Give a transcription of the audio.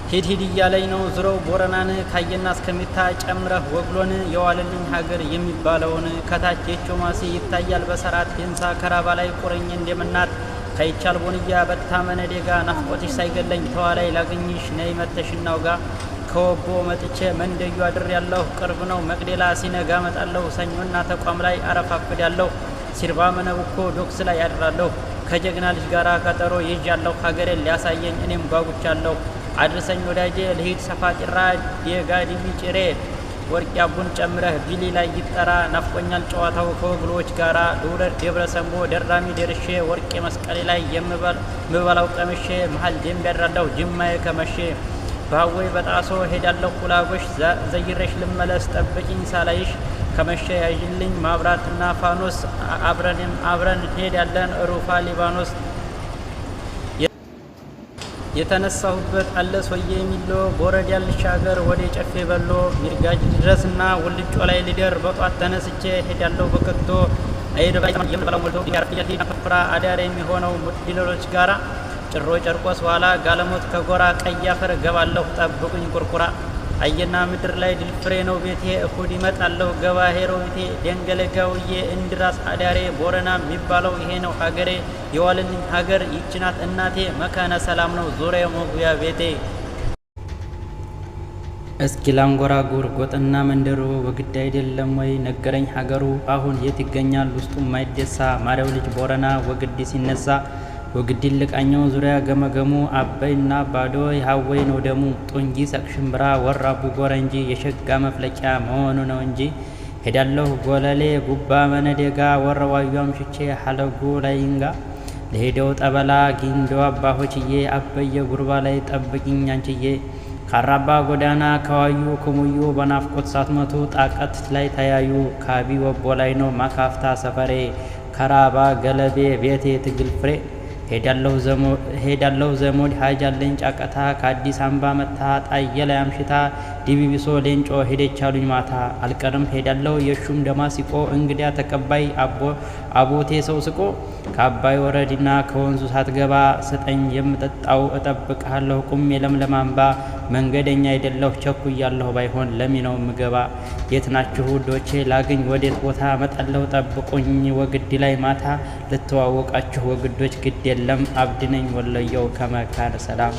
ሂድ ሂድ እያለኝ ነው ዙረው ቦረናን ካየና እስከሚታ ጨምረህ ወግሎን የዋለልኝ ሀገር የሚባለውን ከታች የቾማሲ ይታያል በሰራት ዴንሳ ከራባ ላይ ቁርኝ እንደምናት ከይቻል ቦንያ በታመነ ዴጋ ናፍቆትሽ ሳይገለኝ ተዋላይ ላገኝሽ ነይ መተሽናው ጋ ከወቦ መጥቼ መንደዩ አድር ያለሁ ቅርብ ነው መቅደላ ሲነጋ መጣለሁ ሰኞና ተቋም ላይ አረፋፍድ ያለሁ ሲርባ መነብኮ ዶክስ ላይ ያድራለሁ ከጀግና ልጅ ጋራ ቀጠሮ ይዣለሁ ሀገሬን ሊያሳየኝ እኔም ጓጉቻለሁ አድርሰኝ ወዳጄ ልሂድ ሰፋጢራ የጋዲሚ ጭሬ ወርቅ ያቡን ጨምረህ ቢሊ ላይ ይጠራ ናፍቆኛል ጨዋታው ከወግሎች ጋራ ልውረድ ደብረ ሰንቦ ደራሚ ደርሼ ወርቄ መስቀሌ ላይ የምበላው ቀምሼ መሀል ደንብ ያድራለሁ ጅማዬ ከመሼ በሀወይ በጣሶ ሄዳለሁ ኩላጎሽ ዘይረሽ ልመለስ ጠብቂኝ ሳላይሽ ከመሸ ያዥልኝ ማብራትና ፋኖስ አብረን ሄዳለን ሩፋ ሊባኖስ የተነሳሁበት አለስ ወዬ የሚሎ ቦረድ ያልሻገር ወደ ጨፌ በሎ ሚርጋጅ ድረስና ወልጮ ላይ ሊደር በጧት ተነስቼ ሄዳለሁ በከቶ አይደባይ የምበላው ሞልቶ ያርፍያት ፍራ አዳር የሚሆነው ሙድሎች ጋራ ጭሮ ጨርቆስ ኋላ ጋለሞት ከጎራ ቀይ አፈር ገባለሁ ጠብቁኝ ቁርቁራ አየና ምድር ላይ ድልፍሬ ነው ቤቴ እሁድ ይመጣለሁ ገባ ሄሮ ቤቴ ደንገለጋውዬ እንድራስ አዳሬ ቦረና የሚባለው ይሄ ነው ሀገሬ የዋለልኝ ሀገር ይችናት እናቴ መካነ ሰላም ነው ዙሪያ ሞጉያ ቤቴ እስኪ ላንጎራጉር ጎጥና መንደሩ በግድ አይደለም ወይ ነገረኝ ሀገሩ አሁን የት ይገኛል ውስጡ ማይደሳ ማሪያው ልጅ ቦረና ወግዲ ሲነሳ ወግዲ ልቃኛው ዙሪያ ገመገሙ አበይና ባዶ የሀወይ ነው ደሙ ጦንጂ ሰቅሽምብራ ወራቡ ጎረንጂ የሸጋ መፍለቂያ መሆኑ ነው እንጂ ሄዳለሁ ጎለሌ ጉባ መነደጋ ወረዋዩም ሽቼ ሐለጉ ላይንጋ ለሄደው ጠበላ ጊንዶ አባሆችዬ አበየ ጉርባ ላይ ጠብቂኝ አንቺዬ ካራባ ጎዳና ከዋዩ ከሙዩ በናፍቆት ሳትመቱ ጣቀት ላይ ተያዩ ካቢ ወቦ ላይ ነው ማካፍታ ሰፈሬ ከራባ ገለቤ ቤቴ ትግል ፍሬ ሄዳለሁ ዘሞድ ሀጃለኝ ጫቀታ ከአዲስ አምባ መታ ጣየለ አምሽታ ዲቢቢሶ ሌንጮ ሄደቻሉኝ ማታ አልቀርም ሄዳለሁ የሹም ደማሲቆ እንግዲያ ተቀባይ አቦቴ ሰው ስቆ ከአባይ ወረዲና ከወንዙ ሳትገባ ስጠኝ የምጠጣው እጠብቅሃለሁ ቁሜ ለምለም አምባ መንገደኛ አይደለሁ ቸኩያለሁ ባይሆን ለሚነው ምገባ የት ናችሁ ውዶቼ ላግኝ ወዴት ቦታ መጣለሁ ጠብቁኝ ወግዲ ላይ ማታ ልተዋወቃችሁ ወግዶች ግድ የለም አብድነኝ ወለየው ከመካነ ሰላም